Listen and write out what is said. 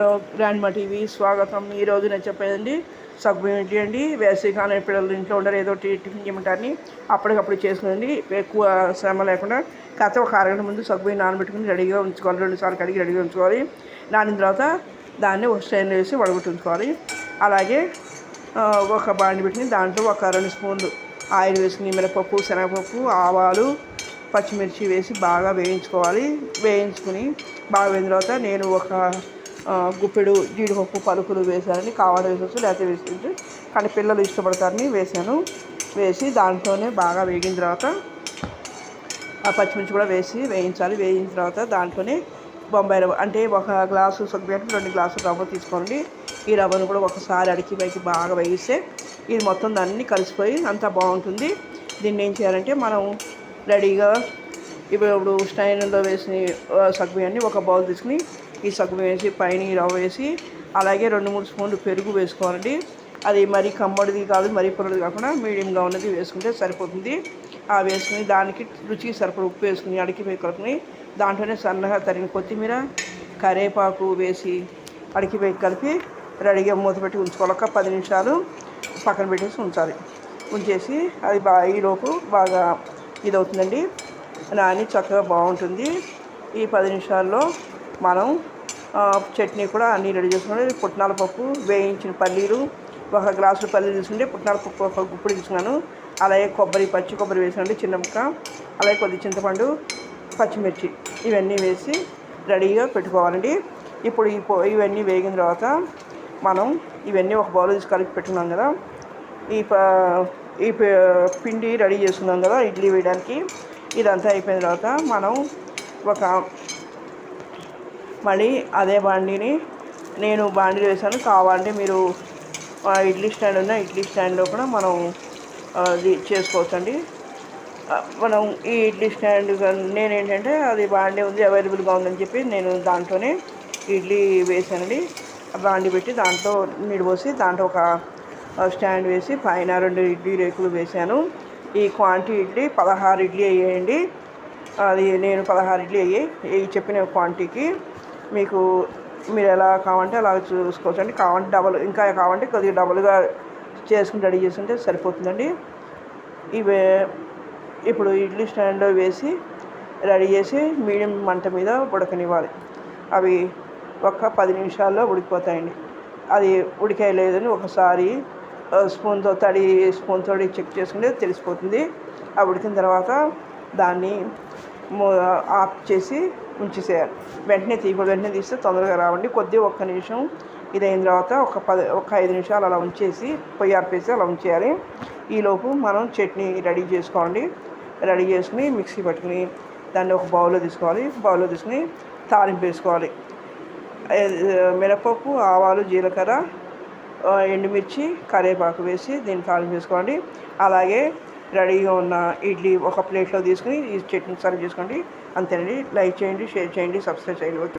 Grand మా TV స్వాగతం. ఈరోజు నేను చెప్పేదండి సగ్గుబియ్యం ఇడ్లీ అండి. వేసవికాలం పిల్లలు ఇంట్లో ఉండరు, ఏదో టిఫిన్ చేయమంటారని అప్పటికప్పుడు చేసుకునండి. ఎక్కువ శ్రమ లేకుండా కాకపోతే ఒక అరగంట ముందు సగ్గుబియ్యం నానబెట్టుకుని రెడీగా ఉంచుకోవాలి. 2 సార్లు కడిగి రెడీగా ఉంచుకోవాలి. నానిన తర్వాత దాన్ని ఒక స్ట్రైన్లో వేసి వడగొట్టుంచుకోవాలి. అలాగే ఒక బాండి పెట్టుకుని దాంట్లో ఒక 2 స్పూన్లు ఆయిల్ వేసుకుని మినపప్పు, శనగపప్పు, ఆవాలు, పచ్చిమిర్చి వేసి బాగా వేయించుకోవాలి. వేయించుకుని బాగా వేయిన తర్వాత నేను ఒక గుప్పెడు జీడిపప్పు పలుకులు వేసానని కావాలని వేసుకోవచ్చు, లేకపోతే వేసుకోవచ్చు, కానీ పిల్లలు ఇష్టపడతారని వేసాను. వేసి దాంట్లోనే బాగా వేగిన తర్వాత ఆ పచ్చిమిర్చి కూడా వేసి వేయించాలి. వేయించిన తర్వాత దాంట్లోనే బొంబాయి రవ్వ, అంటే 1 గ్లాసు సగ్గుబియ్యానికి 2 గ్లాసులు రవ్వ తీసుకోండి. ఈ రవ్వను కూడా ఒకసారి అడికి పైకి బాగా వేయిస్తే ఇది మొత్తం దాన్ని కలిసిపోయి అంతా బాగుంటుంది. దీన్ని ఏం చేయాలంటే మనం రెడీగా ఇప్పుడు స్టైన్లో వేసిన సగ్గుబియ్యాన్ని ఒక బౌల్ తీసుకుని ఈ సగ్గుబియ్యం వేసి పైన రవ్వ వేసి అలాగే 2-3 స్పూన్లు పెరుగు వేసుకోవాలండి. అది మరీ కమ్మడిది కాదు, మరీ పొరది కాకుండా మీడియంగా ఉన్నది వేసుకుంటే సరిపోతుంది. వేసుకుని దానికి రుచికి సరిపడ ఉప్పు వేసుకుని అడికి కలుపుకుని దాంట్లోనే సన్నగా తరిగిన కొత్తిమీర, కరివేపాకు వేసి అడికి కలిపి రెడీగా మూత పెట్టి ఉంచుకోవాలి. ఒక 10 నిమిషాలు పక్కన పెట్టేసి ఉంచాలి. ఉంచేసి అది ఈలోపు బాగా ఇదవుతుందండి, నాని చక్కగా బాగుంటుంది. ఈ 10 నిమిషాల్లో మనం చట్నీ కూడా అన్నీ రెడీ చేసుకుని పుట్నాల పప్పు, వేయించిన పల్లీలు, 1 గ్లాసు పల్లీలు తీసుకుంటే పుట్నాల పప్పు ఒక గుప్పుడు తీసుకున్నాను. అలాగే పచ్చి కొబ్బరి వేసానండి, చిన్న ముక్క, అలాగే కొద్ది చింతపండు, పచ్చిమిర్చి ఇవన్నీ వేసి రెడీగా పెట్టుకోవాలండి. ఇప్పుడు ఇవన్నీ వేగిన తర్వాత మనం ఇవన్నీ ఒక బౌల్ తీసి కలిపి పెట్టుకున్నాం కదా, ఈ పిండి రెడీ చేసుకున్నాం కదా ఇడ్లీ వేయడానికి. ఇదంతా అయిపోయిన తర్వాత మనం మళ్ళీ అదే బాండీని నేను బాండీలో వేసాను. కావాలంటే మీరు ఇడ్లీ స్టాండ్ ఉన్న ఇడ్లీ స్టాండ్లో కూడా మనం అది చేసుకోవచ్చండి. మనం ఈ ఇడ్లీ స్టాండ్ నేనేంటంటే అది బాండీ ఉంది అవైలబుల్గా ఉందని చెప్పి నేను దాంట్లోనే ఇడ్లీ వేసానండి. బాండీ పెట్టి దాంట్లో నీళ్ళు పోసి దాంట్లో ఒక స్టాండ్ వేసి పైన 2 ఇడ్లీ రేకులు వేసాను. ఈ క్వాంటిటీ ఇడ్లీ 16 ఇడ్లీ అయ్యాయండి. అది నేను 16 ఇడ్లీ అయ్యాయి. చెప్పిన క్వాంటిటీకి మీరు ఎలా కావాలంటే అలా చూసుకోవచ్చండి. కావాలంటే ఇంకా కావాలంటే కొద్దిగా డబుల్గా చేసుకుని రెడీ చేసుకుంటే సరిపోతుందండి. ఇప్పుడు ఇడ్లీ స్టాండ్లో వేసి రెడీ చేసి మీడియం మంట మీద ఉడకనివ్వాలి. అవి ఒక 10 నిమిషాల్లో ఉడికిపోతాయండి. అది ఉడికేయలేదని ఒకసారి స్పూన్తో చెక్ చేసుకుంటే తెలిసిపోతుంది. ఆ ఉడికిన తర్వాత దాన్ని ఆఫ్ చేసి ఉంచేసేయాలి. వెంటనే తీస్తే తొందరగా రావండి. కొద్దిగా 1 నిమిషం ఇదైన తర్వాత ఒక 5 నిమిషాలు అలా ఉంచేసి పొయ్యి ఆపేసి అలా ఉంచేయాలి. ఈలోపు మనం చట్నీ రెడీ చేసుకోండి. రెడీ చేసుకుని మిక్సీ పట్టుకుని దాన్ని ఒక బౌల్లో తీసుకోవాలి. బౌల్లో తీసుకుని తాలింపు వేసుకోవాలి. మినపప్పు, ఆవాలు, జీలకర్ర, ఎండుమిర్చి, కరివేపాకు వేసి దీన్ని తాలింపు వేసుకోండి. అలాగే రెడీగా ఉన్న ఇడ్లీ ఒక ప్లేట్లో తీసుకుని ఈ చట్నీ సర్వ్ చేసుకోండి. అంతేనండి. లైక్ చేయండి, షేర్ చేయండి, సబ్స్క్రైబ్ చేయండి.